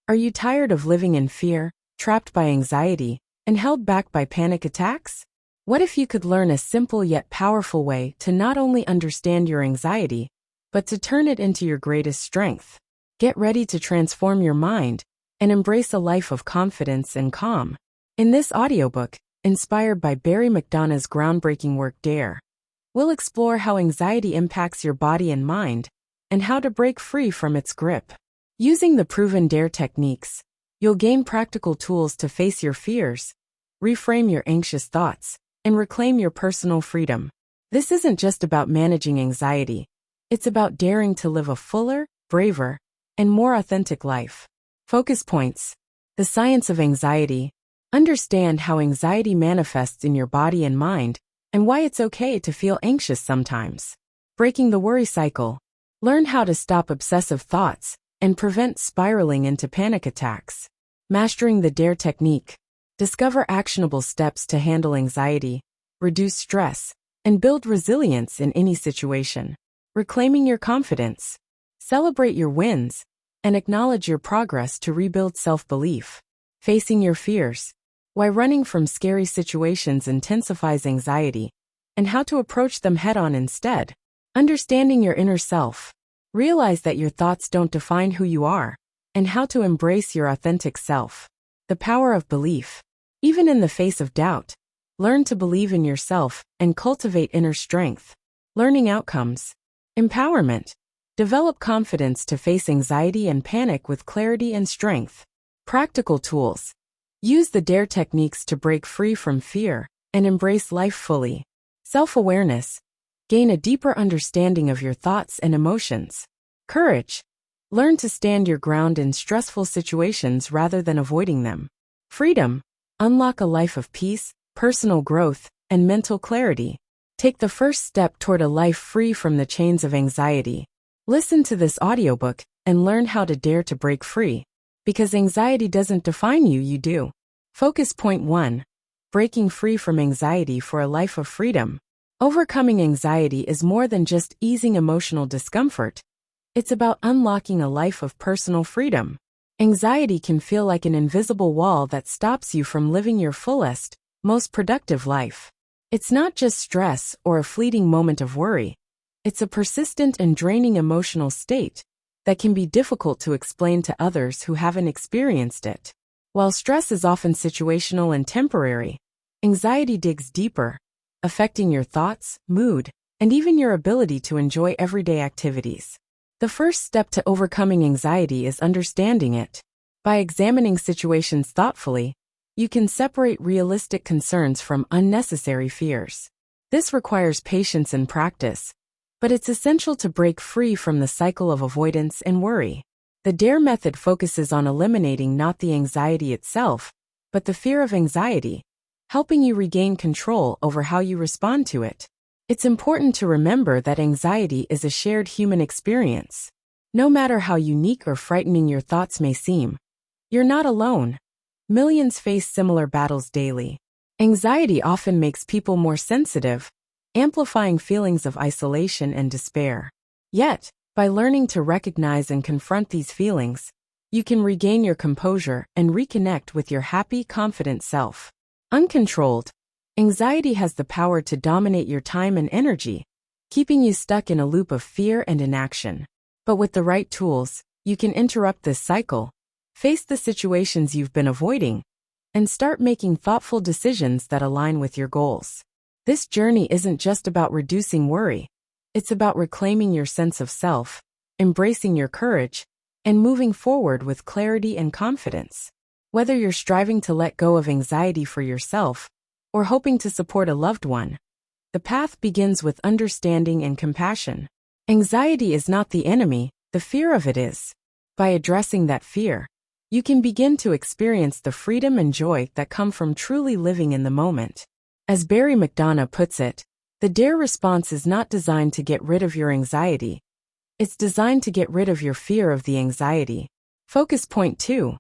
Are you tired of living in fear, trapped by anxiety, and held back by panic attacks? What if you could learn a simple yet powerful way to not only understand your anxiety, but to turn it into your greatest strength? Get ready to transform your mind and embrace a life of confidence and calm. In this audiobook, inspired by Barry McDonough's groundbreaking work Dare, we'll explore how anxiety impacts your body and mind, and how to break free from its grip. Using the proven Dare techniques, you'll gain practical tools to face your fears, reframe your anxious thoughts, and reclaim your personal freedom. This isn't just about managing anxiety. It's about daring to live a fuller, braver, and more authentic life. Focus points. The science of anxiety. Understand how anxiety manifests in your body and mind, and why it's okay to feel anxious sometimes. Breaking the worry cycle. Learn how to stop obsessive thoughts and prevent spiraling into panic attacks. Mastering the Dare technique. Discover actionable steps to handle anxiety, reduce stress, and build resilience in any situation. Reclaiming your confidence. Celebrate your wins and acknowledge your progress to rebuild self-belief. Facing your fears. Why running from scary situations intensifies anxiety, and how to approach them head-on instead. Understanding your inner self. Realize that your thoughts don't define who you are, and how to embrace your authentic self. The power of belief. Even in the face of doubt, learn to believe in yourself and cultivate inner strength. Learning outcomes. Empowerment. Develop confidence to face anxiety and panic with clarity and strength. Practical tools. Use the Dare techniques to break free from fear and embrace life fully. Self-awareness. Gain a deeper understanding of your thoughts and emotions. Courage. Learn to stand your ground in stressful situations rather than avoiding them. Freedom. Unlock a life of peace, personal growth, and mental clarity. Take the first step toward a life free from the chains of anxiety. Listen to this audiobook and learn how to dare to break free. Because anxiety doesn't define you, you do. Focus point 1. Breaking free from anxiety for a life of freedom. Overcoming anxiety is more than just easing emotional discomfort. It's about unlocking a life of personal freedom. Anxiety can feel like an invisible wall that stops you from living your fullest, most productive life. It's not just stress or a fleeting moment of worry. It's a persistent and draining emotional state that can be difficult to explain to others who haven't experienced it. While stress is often situational and temporary, anxiety digs deeper, affecting your thoughts, mood, and even your ability to enjoy everyday activities. The first step to overcoming anxiety is understanding it. By examining situations thoughtfully, you can separate realistic concerns from unnecessary fears. This requires patience and practice, but it's essential to break free from the cycle of avoidance and worry. The Dare method focuses on eliminating not the anxiety itself, but the fear of anxiety, helping you regain control over how you respond to it. It's important to remember that anxiety is a shared human experience. No matter how unique or frightening your thoughts may seem, you're not alone. Millions face similar battles daily. Anxiety often makes people more sensitive, amplifying feelings of isolation and despair. Yet, by learning to recognize and confront these feelings, you can regain your composure and reconnect with your happy, confident self. Uncontrolled, anxiety has the power to dominate your time and energy, keeping you stuck in a loop of fear and inaction. But with the right tools, you can interrupt this cycle, face the situations you've been avoiding, and start making thoughtful decisions that align with your goals. This journey isn't just about reducing worry. It's about reclaiming your sense of self, embracing your courage, and moving forward with clarity and confidence. Whether you're striving to let go of anxiety for yourself or hoping to support a loved one, the path begins with understanding and compassion. Anxiety is not the enemy, the fear of it is. By addressing that fear, you can begin to experience the freedom and joy that come from truly living in the moment. As Barry McDonough puts it, the Dare response is not designed to get rid of your anxiety. It's designed to get rid of your fear of the anxiety. Focus point 2.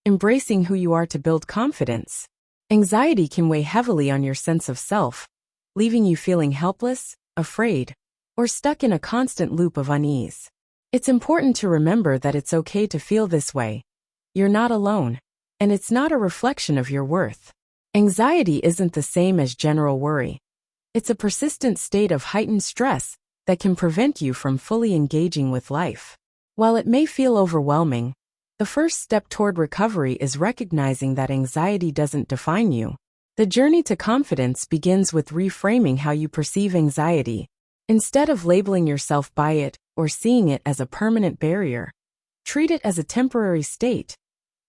Embracing who you are to build confidence. Anxiety can weigh heavily on your sense of self, leaving you feeling helpless, afraid, or stuck in a constant loop of unease. It's important to remember that it's okay to feel this way. You're not alone, and it's not a reflection of your worth. Anxiety isn't the same as general worry. It's a persistent state of heightened stress that can prevent you from fully engaging with life. While it may feel overwhelming, the first step toward recovery is recognizing that anxiety doesn't define you. The journey to confidence begins with reframing how you perceive anxiety. Instead of labeling yourself by it or seeing it as a permanent barrier, treat it as a temporary state,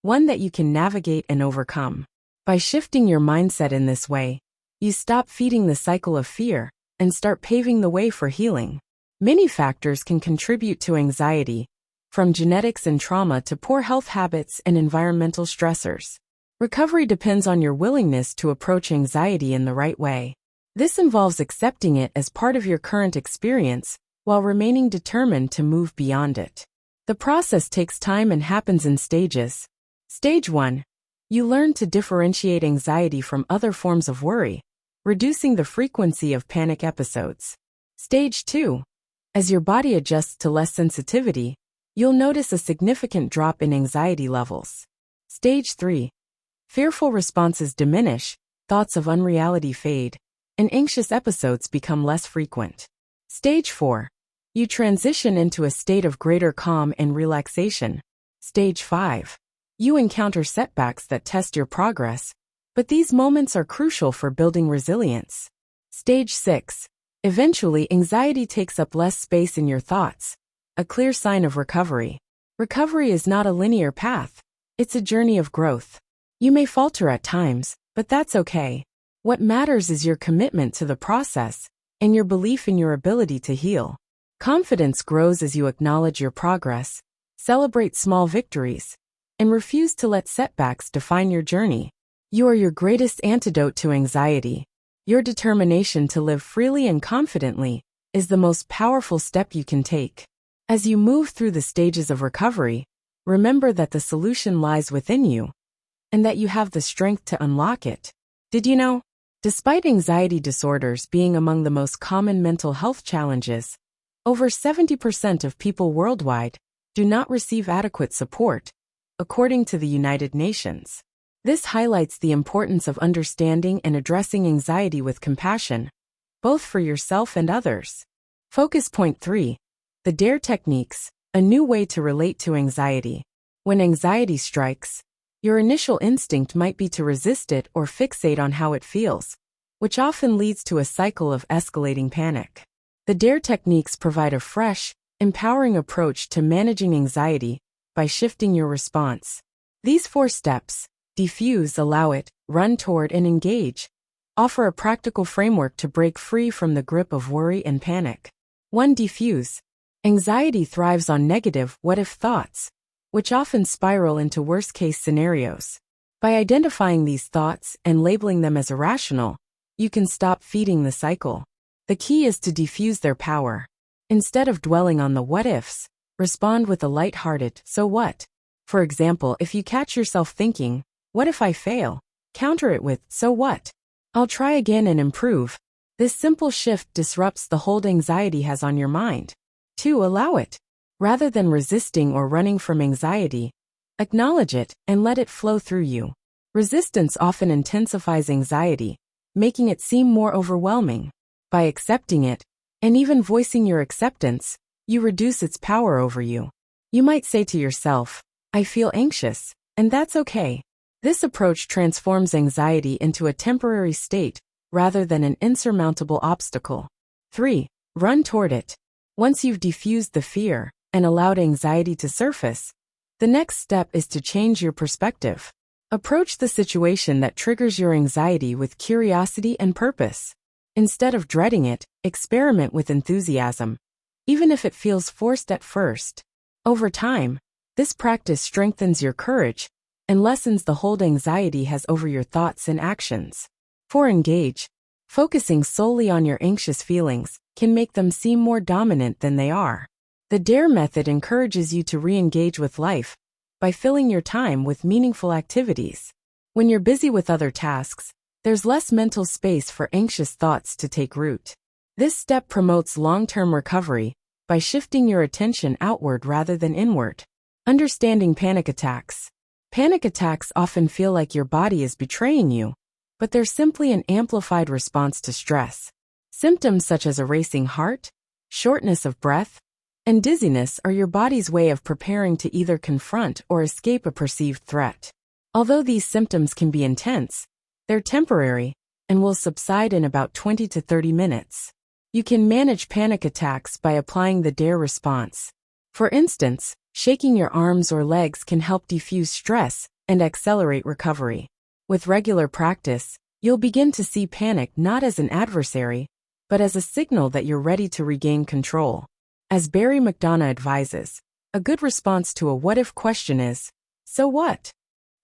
one that you can navigate and overcome. By shifting your mindset in this way, you stop feeding the cycle of fear and start paving the way for healing. Many factors can contribute to anxiety, from genetics and trauma to poor health habits and environmental stressors. Recovery depends on your willingness to approach anxiety in the right way. This involves accepting it as part of your current experience while remaining determined to move beyond it. The process takes time and happens in stages. Stage 1. You learn to differentiate anxiety from other forms of worry, reducing the frequency of panic episodes. Stage 2. As your body adjusts to less sensitivity, you'll notice a significant drop in anxiety levels. Stage 3. Fearful responses diminish, thoughts of unreality fade, and anxious episodes become less frequent. Stage 4. You transition into a state of greater calm and relaxation. Stage 5. You encounter setbacks that test your progress, but these moments are crucial for building resilience. Stage 6. Eventually, anxiety takes up less space in your thoughts, a clear sign of recovery. Recovery is not a linear path. It's a journey of growth. You may falter at times, but that's okay. What matters is your commitment to the process and your belief in your ability to heal. Confidence grows as you acknowledge your progress, celebrate small victories, and refuse to let setbacks define your journey. You are your greatest antidote to anxiety. Your determination to live freely and confidently is the most powerful step you can take. As you move through the stages of recovery, remember that the solution lies within you, and that you have the strength to unlock it. Did you know? Despite anxiety disorders being among the most common mental health challenges, over 70% of people worldwide do not receive adequate support, according to the United Nations. This highlights the importance of understanding and addressing anxiety with compassion, both for yourself and others. Focus point 3. The DARE techniques, a new way to relate to anxiety. When anxiety strikes, your initial instinct might be to resist it or fixate on how it feels, which often leads to a cycle of escalating panic. The DARE techniques provide a fresh, empowering approach to managing anxiety by shifting your response. These 4 steps, defuse, allow it, run toward, and engage, offer a practical framework to break free from the grip of worry and panic. 1. Defuse. Anxiety thrives on negative what-if thoughts, which often spiral into worst-case scenarios. By identifying these thoughts and labeling them as irrational, you can stop feeding the cycle. The key is to defuse their power. Instead of dwelling on the what-ifs, respond with a light-hearted, so what? For example, if you catch yourself thinking, what if I fail? Counter it with, so what? I'll try again and improve. This simple shift disrupts the hold anxiety has on your mind. 2. Allow it. Rather than resisting or running from anxiety, acknowledge it and let it flow through you. Resistance often intensifies anxiety, making it seem more overwhelming. By accepting it, and even voicing your acceptance, you reduce its power over you. You might say to yourself, I feel anxious, and that's okay. This approach transforms anxiety into a temporary state rather than an insurmountable obstacle. 3. Run toward it. Once you've diffused the fear and allowed anxiety to surface, the next step is to change your perspective. Approach the situation that triggers your anxiety with curiosity and purpose. Instead of dreading it, experiment with enthusiasm, even if it feels forced at first. Over time, this practice strengthens your courage and lessens the hold anxiety has over your thoughts and actions. 4. Engage. Focusing solely on your anxious feelings can make them seem more dominant than they are. The DARE method encourages you to re-engage with life by filling your time with meaningful activities. When you're busy with other tasks, there's less mental space for anxious thoughts to take root. This step promotes long-term recovery by shifting your attention outward rather than inward. Understanding panic attacks. Panic attacks often feel like your body is betraying you, but they're simply an amplified response to stress. Symptoms such as a racing heart, shortness of breath, and dizziness are your body's way of preparing to either confront or escape a perceived threat. Although these symptoms can be intense, they're temporary and will subside in about 20 to 30 minutes. You can manage panic attacks by applying the DARE response. For instance, shaking your arms or legs can help diffuse stress and accelerate recovery. With regular practice, you'll begin to see panic not as an adversary, but as a signal that you're ready to regain control. As Barry McDonough advises, a good response to a what-if question is, so what?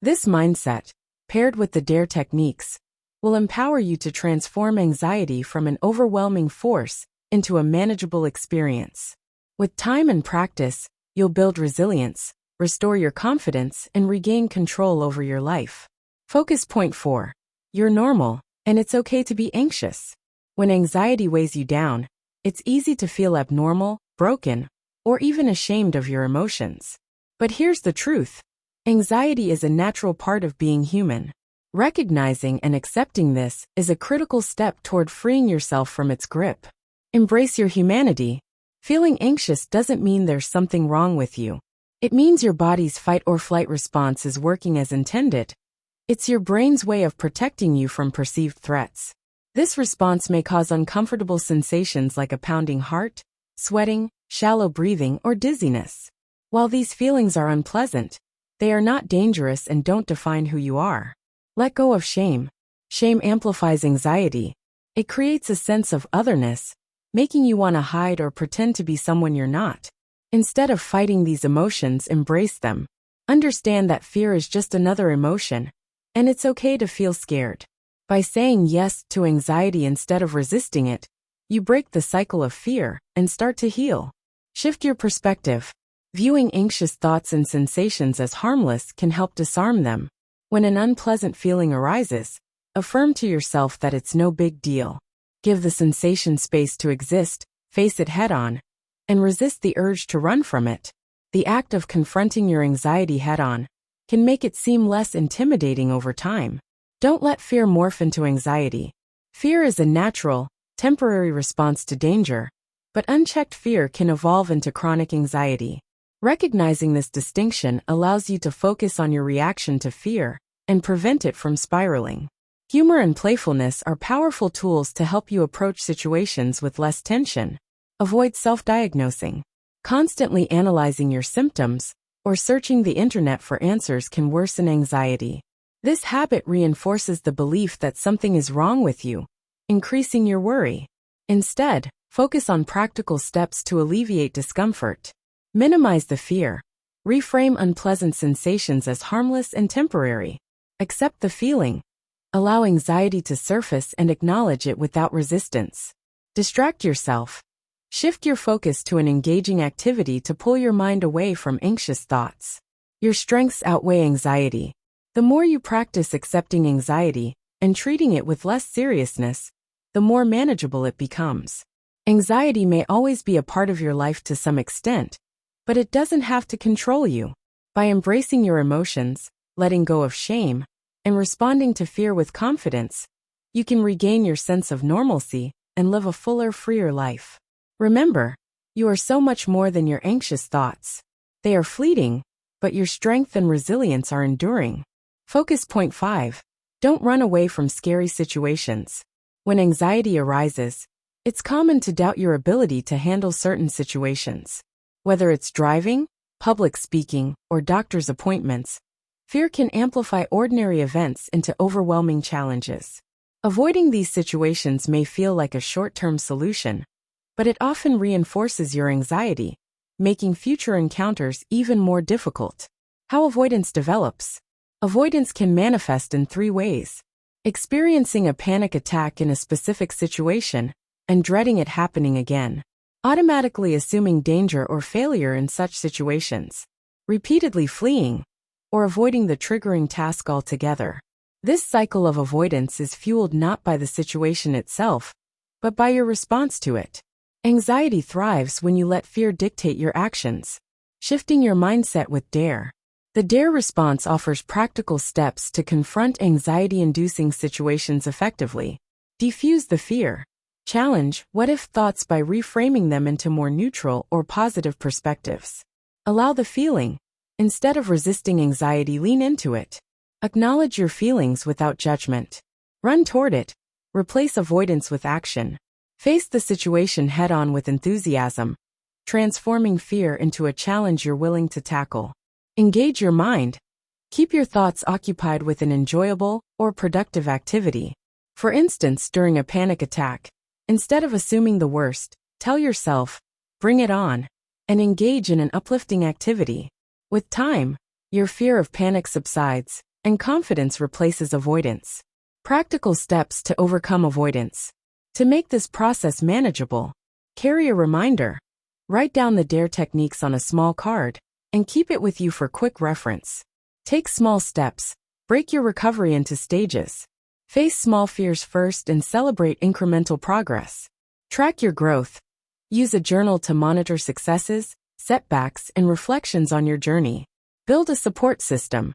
This mindset, paired with the DARE techniques, will empower you to transform anxiety from an overwhelming force into a manageable experience. With time and practice, you'll build resilience, restore your confidence, and regain control over your life. Focus point 4. You're normal, and it's okay to be anxious. When anxiety weighs you down, it's easy to feel abnormal, broken, or even ashamed of your emotions. But here's the truth. Anxiety is a natural part of being human. Recognizing and accepting this is a critical step toward freeing yourself from its grip. Embrace your humanity. Feeling anxious doesn't mean there's something wrong with you. It means your body's fight or flight response is working as intended. It's your brain's way of protecting you from perceived threats. This response may cause uncomfortable sensations like a pounding heart, sweating, shallow breathing, or dizziness. While these feelings are unpleasant, they are not dangerous and don't define who you are. Let go of shame. Shame amplifies anxiety. It creates a sense of otherness, making you want to hide or pretend to be someone you're not. Instead of fighting these emotions, embrace them. Understand that fear is just another emotion, and it's okay to feel scared. By saying yes to anxiety instead of resisting it, you break the cycle of fear and start to heal. Shift your perspective. Viewing anxious thoughts and sensations as harmless can help disarm them. When an unpleasant feeling arises, affirm to yourself that it's no big deal. Give the sensation space to exist, face it head-on, and resist the urge to run from it. The act of confronting your anxiety head-on can make it seem less intimidating over time. Don't let fear morph into anxiety. Fear is a natural, temporary response to danger, but unchecked fear can evolve into chronic anxiety. Recognizing this distinction allows you to focus on your reaction to fear and prevent it from spiraling. Humor and playfulness are powerful tools to help you approach situations with less tension. Avoid self-diagnosing. Constantly analyzing your symptoms or searching the internet for answers can worsen anxiety. This habit reinforces the belief that something is wrong with you, increasing your worry. Instead, focus on practical steps to alleviate discomfort. Minimize the fear. Reframe unpleasant sensations as harmless and temporary. Accept the feeling. Allow anxiety to surface and acknowledge it without resistance. Distract yourself. Shift your focus to an engaging activity to pull your mind away from anxious thoughts. Your strengths outweigh anxiety. The more you practice accepting anxiety and treating it with less seriousness, the more manageable it becomes. Anxiety may always be a part of your life to some extent, but it doesn't have to control you. By embracing your emotions, letting go of shame, and responding to fear with confidence, you can regain your sense of normalcy and live a fuller, freer life. Remember, you are so much more than your anxious thoughts. They are fleeting, but your strength and resilience are enduring. Focus point 5. Don't run away from scary situations. When anxiety arises, it's common to doubt your ability to handle certain situations. Whether it's driving, public speaking, or doctor's appointments, fear can amplify ordinary events into overwhelming challenges. Avoiding these situations may feel like a short-term solution, but it often reinforces your anxiety, making future encounters even more difficult. How avoidance develops. Avoidance can manifest in 3 ways: experiencing a panic attack in a specific situation and dreading it happening again, automatically assuming danger or failure in such situations, repeatedly fleeing, or avoiding the triggering task altogether. This cycle of avoidance is fueled not by the situation itself, but by your response to it. Anxiety thrives when you let fear dictate your actions. Shifting your mindset with DARE. The DARE response offers practical steps to confront anxiety-inducing situations effectively. Defuse the fear. Challenge what-if thoughts by reframing them into more neutral or positive perspectives. Allow the feeling. Instead of resisting anxiety, lean into it. Acknowledge your feelings without judgment. Run toward it. Replace avoidance with action. Face the situation head-on with enthusiasm, transforming fear into a challenge you're willing to tackle. Engage your mind. Keep your thoughts occupied with an enjoyable or productive activity. For instance, during a panic attack, instead of assuming the worst, tell yourself, "Bring it on," and engage in an uplifting activity. With time, your fear of panic subsides, and confidence replaces avoidance. Practical steps to overcome avoidance. To make this process manageable, carry a reminder. Write down the DARE techniques on a small card, and keep it with you for quick reference. Take small steps. Break your recovery into stages. Face small fears first and celebrate incremental progress. Track your growth. Use a journal to monitor successes, setbacks, and reflections on your journey. Build a support system.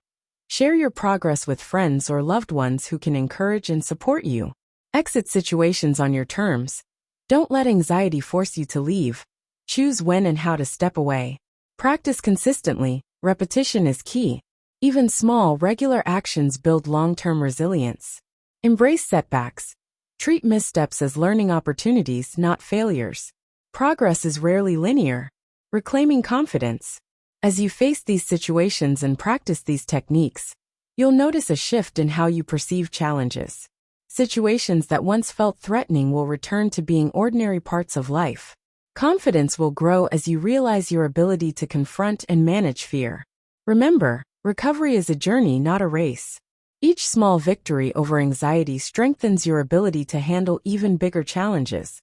Share your progress with friends or loved ones who can encourage and support you. Exit situations on your terms. Don't let anxiety force you to leave. Choose when and how to step away. Practice consistently. Repetition is key. Even small, regular actions build long-term resilience. Embrace setbacks. Treat missteps as learning opportunities, not failures. Progress is rarely linear. Reclaiming confidence. As you face these situations and practice these techniques, you'll notice a shift in how you perceive challenges. Situations that once felt threatening will return to being ordinary parts of life. Confidence will grow as you realize your ability to confront and manage fear. Remember, recovery is a journey, not a race. Each small victory over anxiety strengthens your ability to handle even bigger challenges,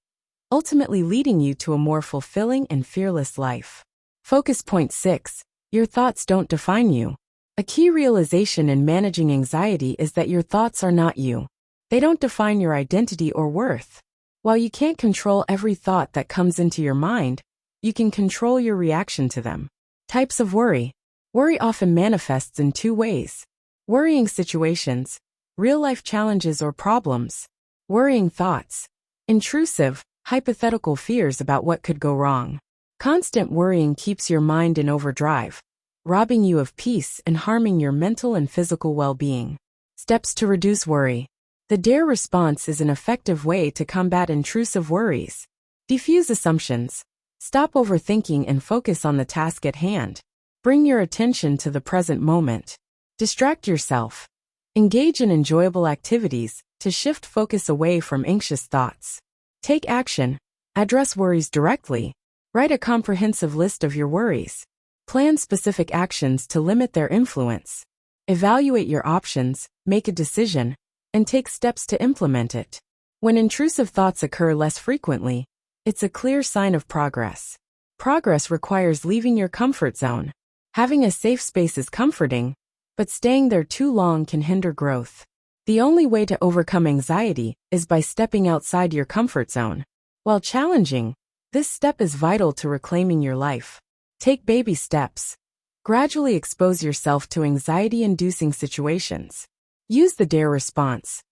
ultimately leading you to a more fulfilling and fearless life. Focus point 6. Your thoughts don't define you. A key realization in managing anxiety is that your thoughts are not you. They don't define your identity or worth. While you can't control every thought that comes into your mind, you can control your reaction to them. Types of worry. Worry often manifests in two ways. Worrying situations, real-life challenges or problems. Worrying thoughts. Intrusive, hypothetical fears about what could go wrong. Constant worrying keeps your mind in overdrive, robbing you of peace and harming your mental and physical well-being. Steps to reduce worry. The DARE response is an effective way to combat intrusive worries. Defuse assumptions. Stop overthinking and focus on the task at hand. Bring your attention to the present moment. Distract yourself. Engage in enjoyable activities to shift focus away from anxious thoughts. Take action. Address worries directly. Write a comprehensive list of your worries. Plan specific actions to limit their influence. Evaluate your options, make a decision, and take steps to implement it. When intrusive thoughts occur less frequently, it's a clear sign of progress. Progress requires leaving your comfort zone. Having a safe space is comforting, but staying there too long can hinder growth. The only way to overcome anxiety is by stepping outside your comfort zone. While challenging, this step is vital to reclaiming your life. Take baby steps. Gradually expose yourself to anxiety-inducing situations. Use the DARE response.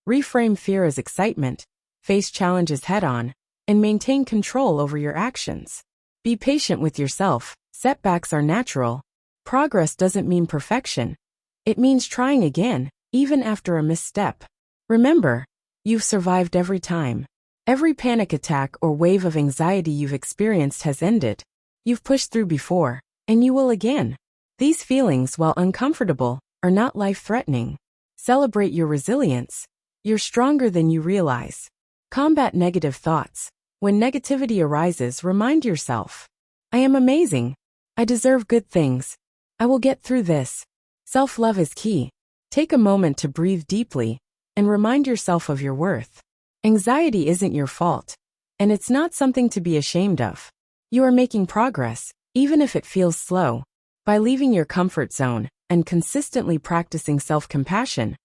Reframe fear as excitement, face challenges head-on, and maintain control over your actions. Be patient with yourself. Setbacks are natural. Progress doesn't mean perfection. It means trying again, even after a misstep. Remember, you've survived every time. Every panic attack or wave of anxiety you've experienced has ended. You've pushed through before, and you will again. These feelings, while uncomfortable, are not life-threatening. Celebrate your resilience. You're stronger than you realize. Combat negative thoughts. When negativity arises, remind yourself, "I am amazing. I deserve good things. I will get through this." Self-love is key. Take a moment to breathe deeply and remind yourself of your worth. Anxiety isn't your fault, and it's not something to be ashamed of. You are making progress, even if it feels slow. By leaving your comfort zone and consistently practicing self-compassion,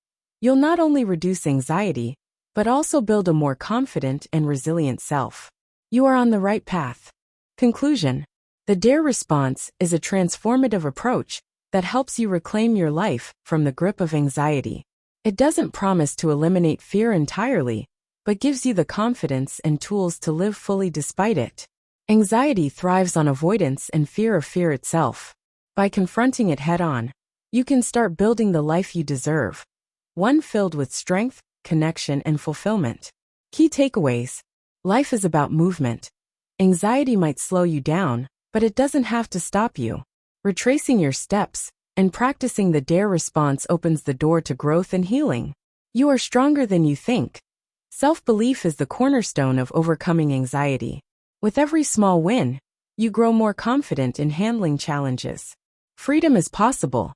you'll not only reduce anxiety, but also build a more confident and resilient self. You are on the right path. Conclusion. The DARE response is a transformative approach that helps you reclaim your life from the grip of anxiety. It doesn't promise to eliminate fear entirely, but gives you the confidence and tools to live fully despite it. Anxiety thrives on avoidance and fear of fear itself. By confronting it head-on, you can start building the life you deserve, one filled with strength, connection, and fulfillment. Key takeaways. Life is about movement. Anxiety might slow you down, but it doesn't have to stop you. Retracing your steps and practicing the DARE response opens the door to growth and healing. You are stronger than you think. Self-belief is the cornerstone of overcoming anxiety. With every small win, you grow more confident in handling challenges. Freedom is possible.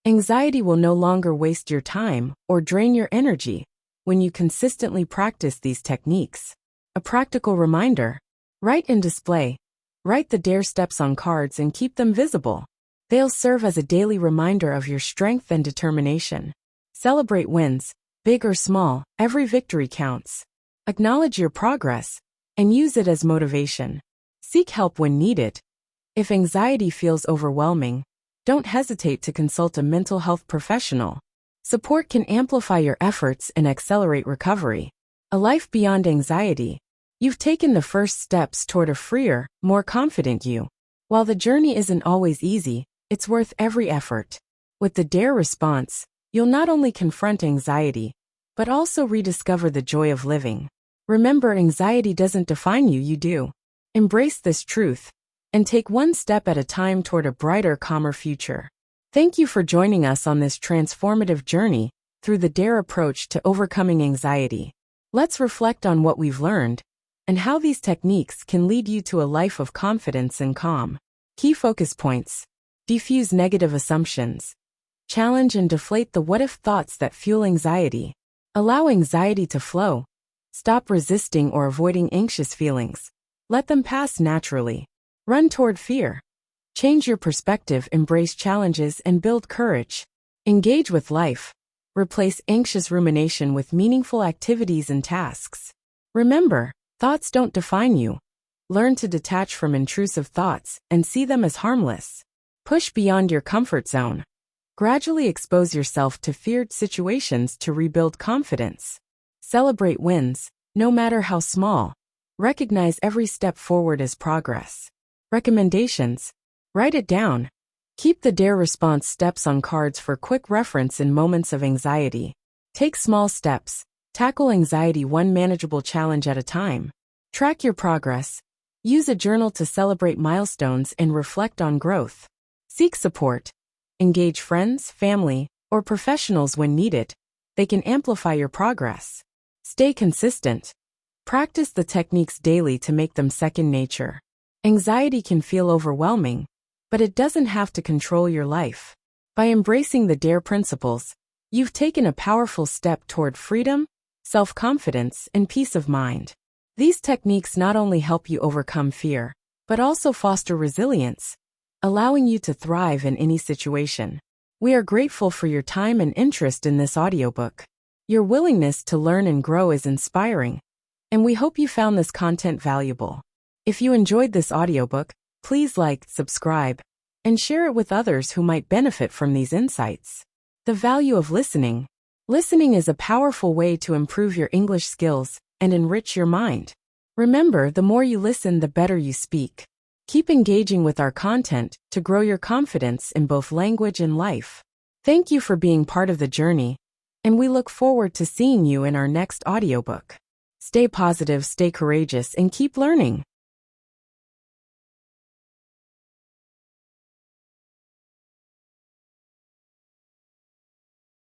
Anxiety will no longer waste your time or drain your energy when you consistently practice these techniques. A practical reminder: write and display. Write the DARE steps on cards and keep them visible. They'll serve as a daily reminder of your strength and determination. Celebrate wins, big or small, every victory counts. Acknowledge your progress and use it as motivation. Seek help when needed. If anxiety feels overwhelming, don't hesitate to consult a mental health professional. Support can amplify your efforts and accelerate recovery. A life beyond anxiety. You've taken the first steps toward a freer, more confident you. While the journey isn't always easy, it's worth every effort. With the DARE response, you'll not only confront anxiety, but also rediscover the joy of living. Remember, anxiety doesn't define you, you do. Embrace this truth and take one step at a time toward a brighter, calmer future. Thank you for joining us on this transformative journey through the DARE approach to overcoming anxiety. Let's reflect on what we've learned and how these techniques can lead you to a life of confidence and calm. Key focus points. Defuse negative assumptions. Challenge and deflate the what-if thoughts that fuel anxiety. Allow anxiety to flow. Stop resisting or avoiding anxious feelings. Let them pass naturally. Run toward fear. Change your perspective, embrace challenges, and build courage. Engage with life. Replace anxious rumination with meaningful activities and tasks. Remember, thoughts don't define you. Learn to detach from intrusive thoughts and see them as harmless. Push beyond your comfort zone. Gradually expose yourself to feared situations to rebuild confidence. Celebrate wins, no matter how small. Recognize every step forward as progress. Recommendations. Write it down. Keep the DARE response steps on cards for quick reference in moments of anxiety. Take small steps. Tackle anxiety one manageable challenge at a time. Track your progress. Use a journal to celebrate milestones and reflect on growth. Seek support. Engage friends, family, or professionals when needed. They can amplify your progress. Stay consistent. Practice the techniques daily to make them second nature. Anxiety can feel overwhelming, but it doesn't have to control your life. By embracing the DARE principles, you've taken a powerful step toward freedom, self-confidence, and peace of mind. These techniques not only help you overcome fear, but also foster resilience, allowing you to thrive in any situation. We are grateful for your time and interest in this audiobook. Your willingness to learn and grow is inspiring, and we hope you found this content valuable. If you enjoyed this audiobook, please like, subscribe, and share it with others who might benefit from these insights. The value of listening. Listening is a powerful way to improve your English skills and enrich your mind. Remember, the more you listen, the better you speak. Keep engaging with our content to grow your confidence in both language and life. Thank you for being part of the journey, and we look forward to seeing you in our next audiobook. Stay positive, stay courageous, and keep learning.